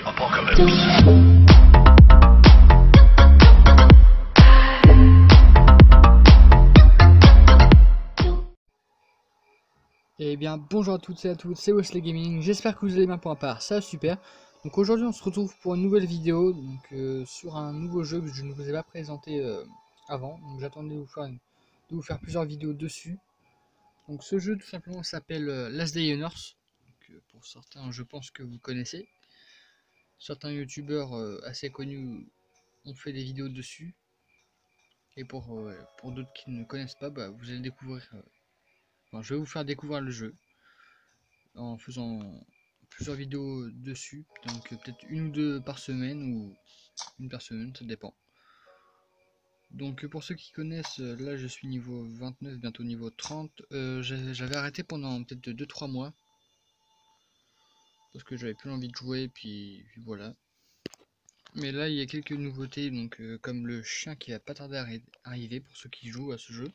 Apocalypse. Eh bien bonjour à toutes et à tous, c'est Wesley Gaming, j'espère que vous allez bien pour ma part, ça super. Donc aujourd'hui on se retrouve pour une nouvelle vidéo, donc sur un nouveau jeu que je ne vous ai pas présenté avant. Donc j'attendais de vous faire plusieurs vidéos dessus. Donc ce jeu tout simplement s'appelle Last Day on Earth, pour certains je pense que vous connaissez. Certains youtubeurs assez connus ont fait des vidéos dessus. Et pour d'autres qui ne connaissent pas, vous allez découvrir, enfin, je vais vous faire découvrir le jeu en faisant plusieurs vidéos dessus, donc peut-être une ou deux par semaine ou une par semaine, ça dépend. Donc pour ceux qui connaissent, là je suis niveau 29, bientôt niveau 30. J'avais arrêté pendant peut-être 2-3 mois parce que j'avais plus envie de jouer, puis voilà. Mais là il y a quelques nouveautés, donc comme le chien qui va pas tarder à arriver pour ceux qui jouent à ce jeu.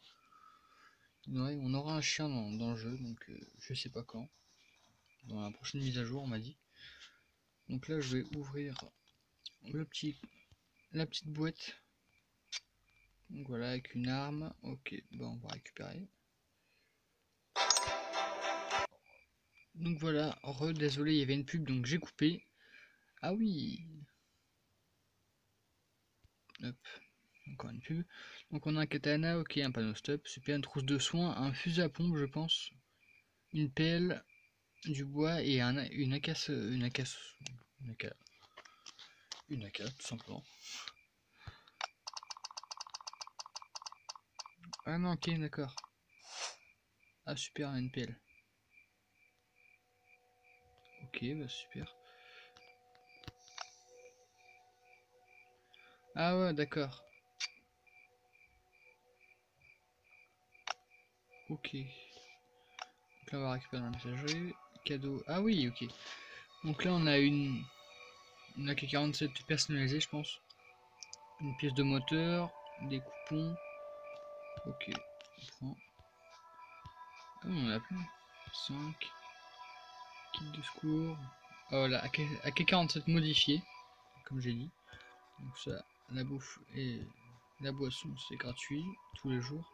Ouais, on aura un chien dans le jeu, donc je sais pas quand. Dans la prochaine mise à jour on m'a dit. Donc là je vais ouvrir la petite boîte. Donc voilà, avec une arme. Ok, bon, on va récupérer. Donc voilà, désolé, il y avait une pub, donc j'ai coupé. Ah oui. Hop, encore une pub. Donc on a un katana, ok, un panneau stop, super, une trousse de soins, un fusil à pompe, je pense, une pelle, du bois et une AK, tout simplement. Ah non, ok, d'accord. Ah super, une pelle. Ok, bah super. Ah ouais, d'accord. Ok. Donc là on va récupérer la messagerie. Cadeau. Ah oui, ok. Donc là on a une AK-47 personnalisée, je pense. Une pièce de moteur, des coupons. Ok, on prend. Ah, on en a plein. 5. Kit de secours. Ah voilà, AK-47 modifié, comme j'ai dit. Donc ça, la bouffe et la boisson, c'est gratuit tous les jours.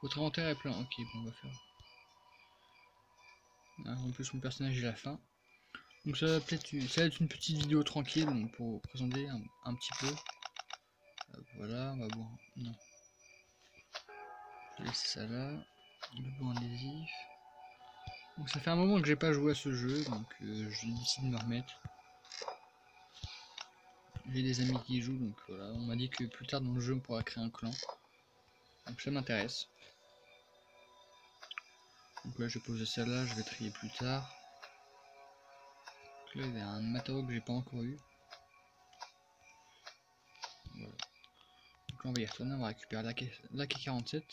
Votre inventaire est plein. Ok, bon, on va faire. Ah, en plus, mon personnage est à la fin. Donc ça va peut-être être une petite vidéo tranquille, donc pour présenter un petit peu. Voilà, on va boire. Non. Je vais laisser ça là. Le bon adhésif. Donc ça fait un moment que j'ai pas joué à ce jeu, donc je décide de me remettre. J'ai des amis qui y jouent, donc voilà. On m'a dit que plus tard dans le jeu on pourra créer un clan. Donc ça m'intéresse. Donc là je vais poser ça là, je vais trier plus tard. Donc là il y a un matériau que j'ai pas encore eu. Voilà. Donc là on va y retourner, on va récupérer la K47.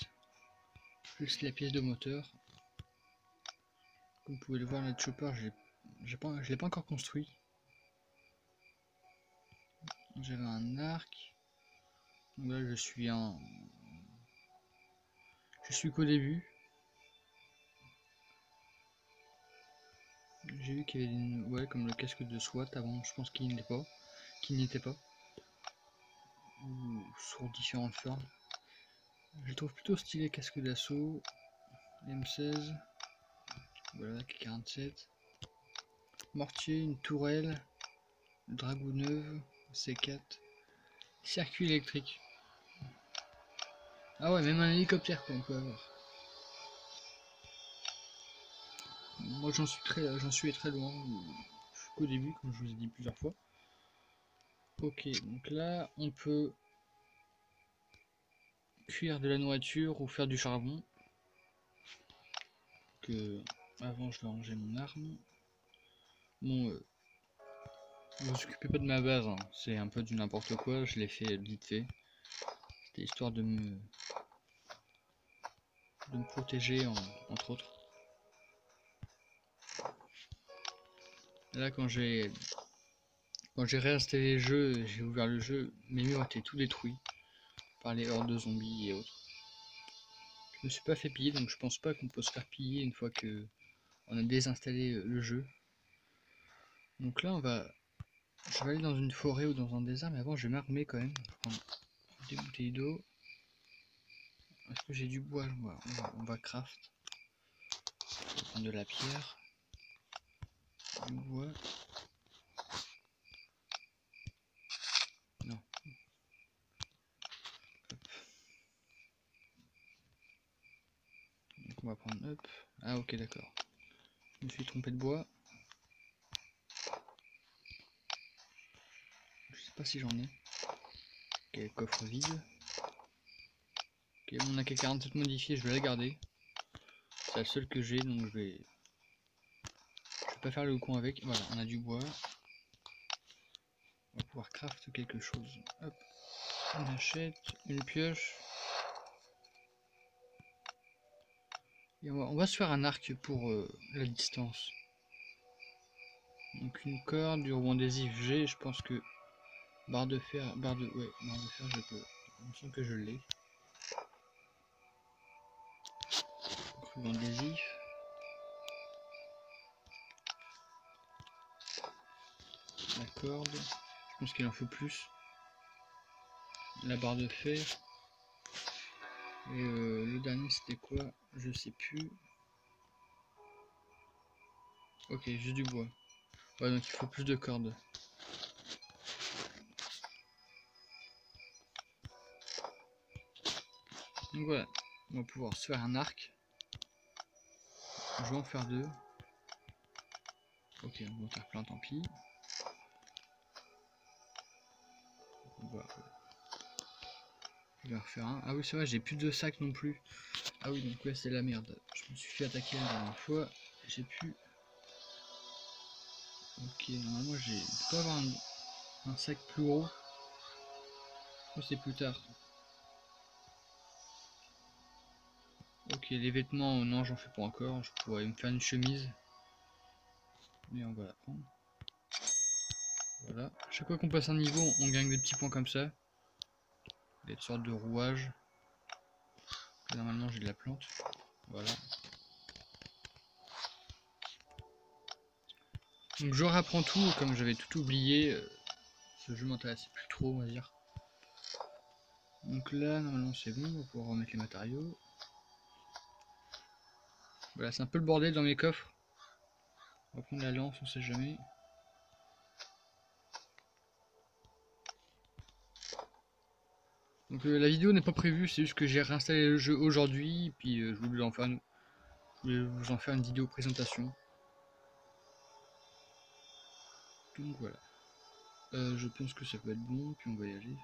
Plus la pièce de moteur. Comme vous pouvez le voir, le chopper, je l'ai pas encore construit. J'avais un arc. Donc là je suis qu'au début. J'ai vu qu'il y avait ouais, comme le casque de SWAT avant, je pense qu'il n'y était pas. Ou sur différentes formes. Je trouve plutôt stylé casque d'assaut, M16, voilà, 47, mortier, une tourelle, dragonneuve, C4, circuit électrique. Ah ouais, même un hélicoptère qu'on peut avoir. Moi j'en suis très loin, je suis qu'au début comme je vous ai dit plusieurs fois. Ok, donc là on peut cuire de la nourriture ou faire du charbon. Que avant je vais ranger mon arme. Bon, ne vous occupez pas de ma base, hein. C'est un peu du n'importe quoi, je l'ai fait vite fait. C'était histoire de me protéger entre autres. Là quand j'ai réinstallé le jeu, j'ai ouvert le jeu, mes murs étaient tout détruits par les hordes de zombies et autres. Je me suis pas fait piller, donc je pense pas qu'on peut se faire piller une fois que on a désinstallé le jeu. Donc là on va Je vais aller dans une forêt ou dans un désert, mais avant je vais m'armer quand même. Je vais prendre des bouteilles d'eau. Est-ce que j'ai du bois? On va craft. On va prendre de la pierre. Du bois. Non. Hop. Donc on va prendre hop. Ah ok d'accord. Je me suis trompé de bois. Je sais pas si j'en ai. Ok, coffre vide. Ok, on a que 47 modifiés, je vais la garder. C'est la seule que j'ai, donc je vais pas faire le con avec. Voilà, on a du bois. On va pouvoir craft quelque chose. Hop, on achète une pioche. Et on va se faire un arc pour la distance. Donc une corde, du ruban adhésif G, je pense que barre de fer, ouais, barre de fer je peux. Il me semble que je l'ai. Ruban adhésif. La corde, je pense qu'il en faut plus. La barre de fer. Et le dernier c'était quoi? Je sais plus. Ok, juste du bois. Ouais, donc il faut plus de cordes. Donc voilà, on va pouvoir se faire un arc. Je vais en faire deux. Ok, on va en faire plein, tant pis. Je vais en refaire un. Ah oui, c'est vrai, j'ai plus de sacs non plus. Ah oui, donc ouais, c'est la merde. Je me suis fait attaquer la dernière fois. J'ai plus. Ok, normalement, j'ai. Je peux avoir un sac plus gros. Oh, c'est plus tard. Ok, les vêtements, non, j'en fais pas encore. Je pourrais me faire une chemise. Mais on va la prendre. Voilà. À chaque fois qu'on passe un niveau, on gagne des petits points comme ça. Des sortes de rouages. Normalement, j'ai de la plante. Voilà. Donc je rapprends tout, comme j'avais tout oublié. Ce jeu m'intéressait plus trop, on va dire. Donc là, normalement, c'est bon. On va pouvoir remettre les matériaux. Voilà, c'est un peu le bordel dans mes coffres. On va prendre la lance, on sait jamais. Donc la vidéo n'est pas prévue, c'est juste que j'ai réinstallé le jeu aujourd'hui, puis je voulais vous en faire une vidéo présentation. Donc voilà. Je pense que ça peut être bon, puis on va y aller.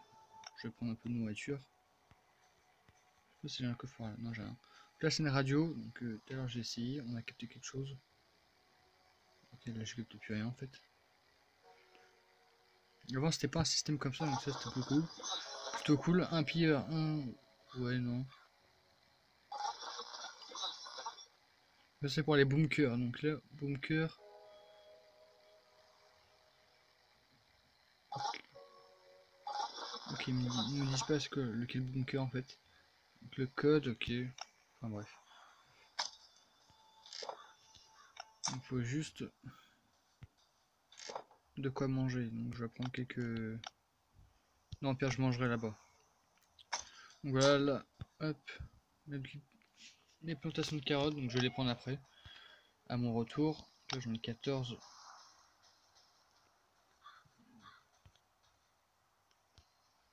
Je vais prendre un peu de nourriture. Je sais pas si j'ai un coffre là. Non, j'ai un. Là c'est une radio, donc tout à l'heure j'ai essayé, on a capté quelque chose. Ok, là je capte plus rien en fait. Avant c'était pas un système comme ça, donc ça c'était plutôt cool. Plutôt cool. Un pire, un. Ouais, non. Ça c'est pour les bunkers, donc là, bunker. Ok, ils me disent pas lequel bunker en fait. Donc le code, ok. Enfin bref. Il faut juste de quoi manger. Donc je vais prendre quelques. Non, pire, je mangerai là-bas. Donc voilà, là, hop. Les plantations de carottes, donc je vais les prendre après. À mon retour. Là j'en ai 14.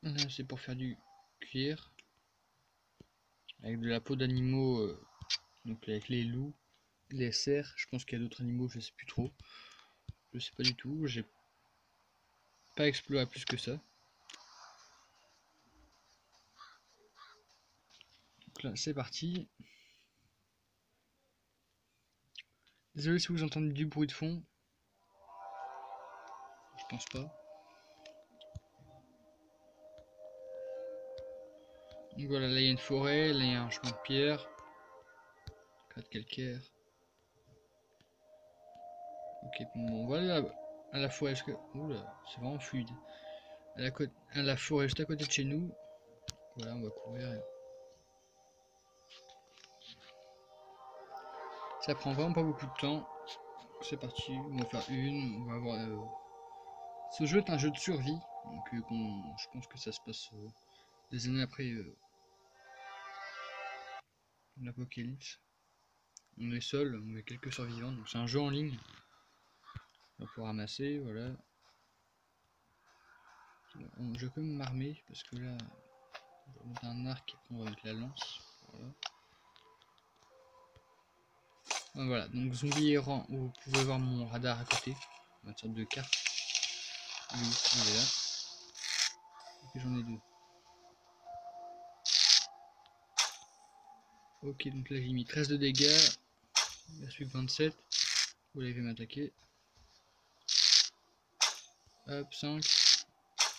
Là c'est pour faire du cuir. Avec de la peau d'animaux. Donc avec les loups, les cerfs. Je pense qu'il y a d'autres animaux, je sais plus trop. Je sais pas du tout. J'ai pas exploré plus que ça. Donc là c'est parti. Désolé si vous entendez du bruit de fond. Je pense pas. Donc voilà, là il y a une forêt, là il y a un chemin de pierre. Crête calcaire. Ok, bon, voilà à la forêt. Oula, c'est vraiment fluide. À la forêt juste à côté de chez nous. Voilà, on va courir. Ça prend vraiment pas beaucoup de temps. C'est parti, on va faire une. On va avoir Ce jeu est un jeu de survie, donc je pense que ça se passe des années après l'apocalypse. On est seul, on est quelques survivants, donc c'est un jeu en ligne. On va pouvoir ramasser, voilà. Je peux m'armer parce que là, on va mettre un arc et après on va mettre la lance. Voilà. Voilà, donc zombie errant, vous pouvez voir mon radar à côté, une sorte de carte. Il est là. Et puis j'en ai deux. Ok, donc là j'ai mis 13 de dégâts. Il reste plus que 27. Vous l'avez m'attaquer. Hop, 5.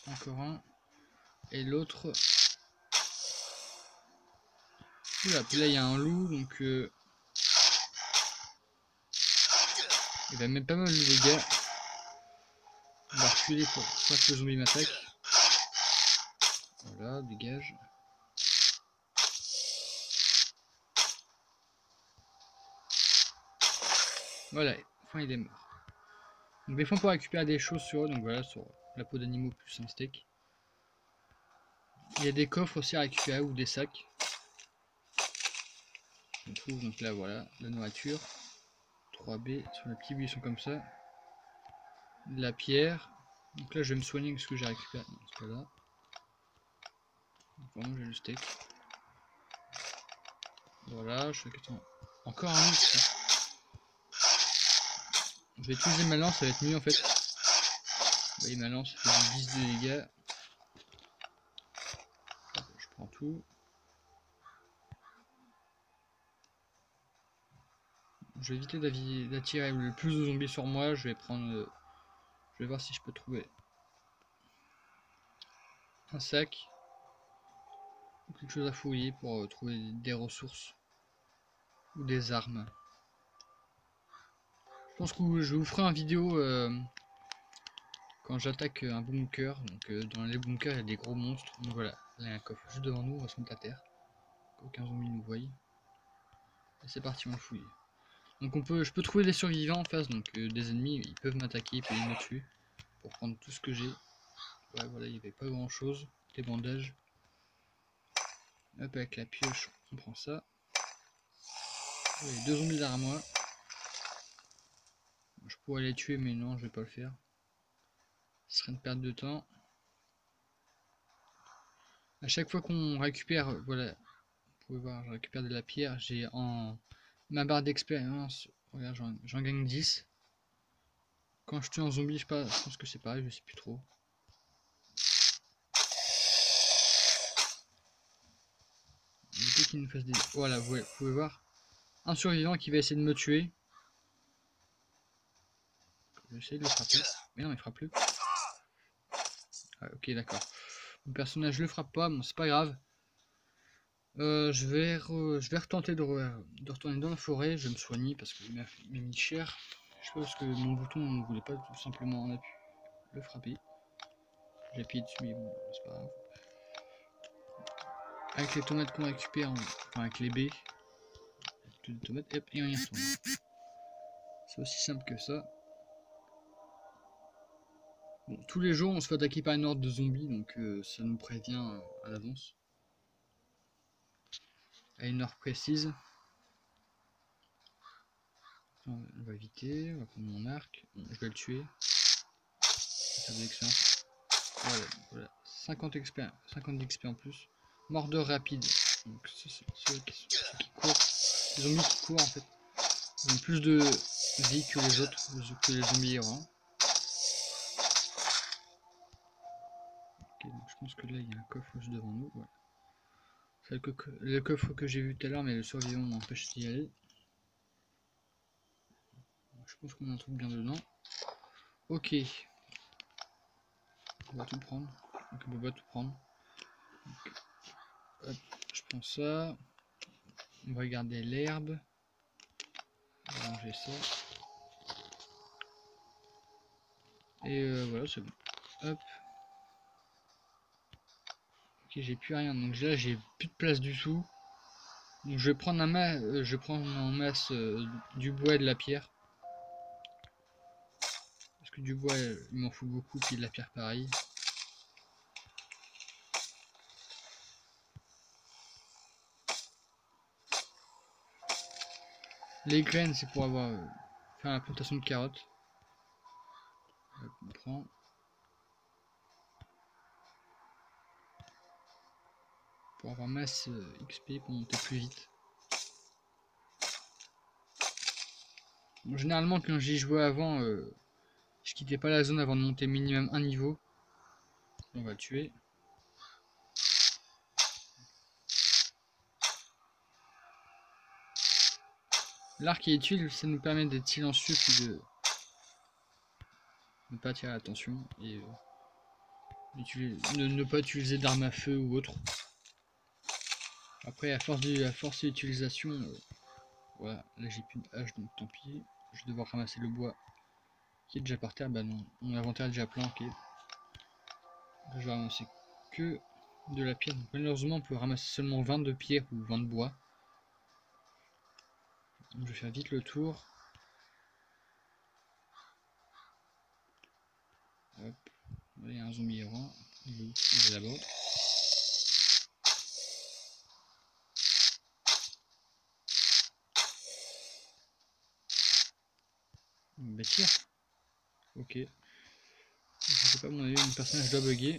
Encore un. Et l'autre. Oula, puis là il y a un loup, donc il va mettre pas mal de dégâts. On va reculer pour pas que le zombie m'attaque. Voilà, dégage. Voilà, enfin il est mort. Donc des fois on peut récupérer des choses sur eux, donc voilà, sur la peau d'animaux plus un steak. Il y a des coffres aussi à récupérer ou des sacs. On trouve donc là voilà, la nourriture. 3B, sur les petits buissons comme ça. De la pierre. Donc là je vais me soigner avec ce que j'ai récupéré. Non, c'est pas là. Donc vraiment j'ai le steak. Voilà, je suis encore un loup. Je vais utiliser ma lance, ça va être mieux en fait. Vous voyez ma lance fait du 10 de dégâts. Je prends tout. Je vais éviter d'attirer le plus de zombies sur moi. Je vais prendre. Je vais voir si je peux trouver un sac. Quelque chose à fouiller pour trouver des ressources. Ou des armes. Je pense que je vous ferai une vidéo quand j'attaque un bunker. Donc dans les bunkers il y a des gros monstres. Donc voilà, là il y a un coffre juste devant nous, on va se mettre à terre. Aucun zombie nous voie. Et c'est parti, on va fouiller. Donc je peux trouver des survivants en face, donc des ennemis, ils peuvent m'attaquer, ils peuvent me tuer. Pour prendre tout ce que j'ai. Ouais, voilà, il n'y avait pas grand chose. Des bandages. Hop, avec la pioche, on prend ça. Il y a deux zombies derrière moi. Je pourrais les tuer, mais non, je vais pas le faire. Ce serait une perte de temps. À chaque fois qu'on récupère, voilà, vous pouvez voir, je récupère de la pierre. J'ai en ma barre d'expérience, regarde, j'en gagne 10. Quand je tue un zombie, je pense que c'est pareil, je sais plus trop. Qu'il nous fasse des... Voilà, vous pouvez voir. Un survivant qui va essayer de me tuer. J'essaie de le frapper. Mais non, il frappe plus. Ah, ok, d'accord. Mon personnage le frappe pas, bon, c'est pas grave. Je vais retenter de retourner dans la forêt. Je vais me soigner parce qu'il m'a mis cher. Je sais pas parce que mon bouton ne voulait pas tout simplement en appui le frapper. J'ai appuyé dessus, mais bon, c'est pas grave. Avec les tomates qu'on récupère, enfin avec les baies, toutes les tomates, hop, et on y retourne. C'est aussi simple que ça. Bon, tous les jours on se fait attaquer par une horde de zombies, donc ça nous prévient à l'avance. À une heure précise. On va éviter, on va prendre mon arc, bon, je vais le tuer. Ça fait de l'expérience. Voilà, 50 d'XP en plus. Mordeur rapide, donc c'est ceux qui courent. Les zombies qui courent en fait. Ils ont plus de vie que les autres, que les zombies errants. Ok, donc je pense que là il y a un coffre juste devant nous. Voilà. C'est le coffre que j'ai vu tout à l'heure, mais le survivant m'empêche d'y aller. Je pense qu'on en trouve bien dedans. Ok. On va tout prendre. Donc on peut pas tout prendre. Donc, hop, je prends ça. On va regarder l'herbe. On va ranger ça. Et voilà, c'est bon. Hop. Ok, j'ai plus rien. Donc là, j'ai plus de place du tout. Donc je vais prendre en masse du bois et de la pierre. Parce que du bois, il m'en faut beaucoup, puis de la pierre pareil. Les graines, c'est pour avoir faire la plantation de carottes. On prend. Pour avoir masse XP pour monter plus vite. Bon, généralement, quand j'y jouais avant, je quittais pas la zone avant de monter minimum un niveau. On va le tuer. L'arc et les tuiles, ça nous permet d'être silencieux puis de ne pas attirer l'attention et ne pas utiliser d'armes à feu ou autre. Après, à force d'utilisation, voilà, là j'ai plus de hache donc tant pis. Je vais devoir ramasser le bois qui est déjà par terre. Bah non, mon inventaire est déjà plein, ok. Là, je vais ramasser que de la pierre. Donc, malheureusement, on peut ramasser seulement 20 de pierre ou 20 de bois. Donc, je vais faire vite le tour. Hop, là, il y a un zombie errant. Il est là-bas. Bah tire. Ok. Je sais pas, mon avis, mon personnage doit bugger.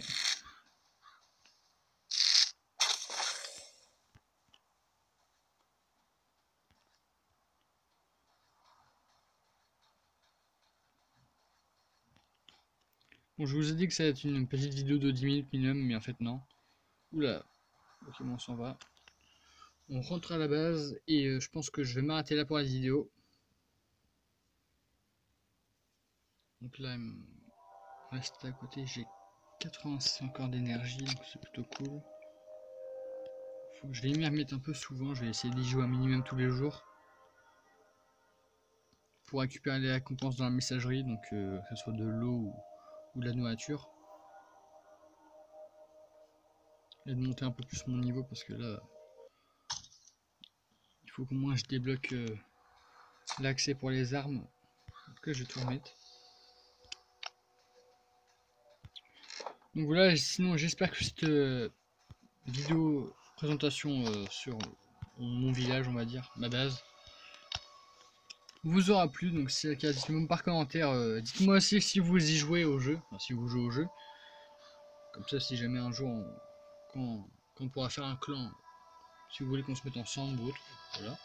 Bon, je vous ai dit que ça va être une petite vidéo de 10 minutes minimum, mais en fait non. Oula. Ok, bon, on s'en va. On rentre à la base et je pense que je vais m'arrêter là pour la vidéo. Donc là, il me reste à côté, j'ai 86 encore d'énergie, donc c'est plutôt cool. Faut que je vais m'y remettre un peu souvent, je vais essayer d'y jouer un minimum tous les jours. Pour récupérer les récompenses dans la messagerie, donc que ce soit de l'eau ou de la nourriture. Et de monter un peu plus mon niveau parce que là, il faut qu'au moins je débloque l'accès pour les armes. En tout cas, je vais tout remettre. Donc voilà, sinon j'espère que cette vidéo présentation sur mon village, on va dire, ma base, vous aura plu. Donc si c'est le cas, dites-le moi par commentaire. Dites-moi aussi si vous y jouez au jeu, enfin, si vous jouez au jeu. Comme ça, si jamais un jour quand on pourra faire un clan, si vous voulez qu'on se mette ensemble ou autre, voilà.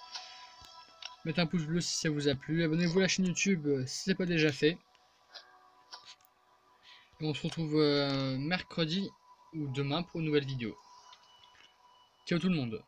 Mettez un pouce bleu si ça vous a plu, abonnez-vous à la chaîne YouTube si ce n'est pas déjà fait. Et on se retrouve mercredi ou demain pour une nouvelle vidéo. Ciao tout le monde.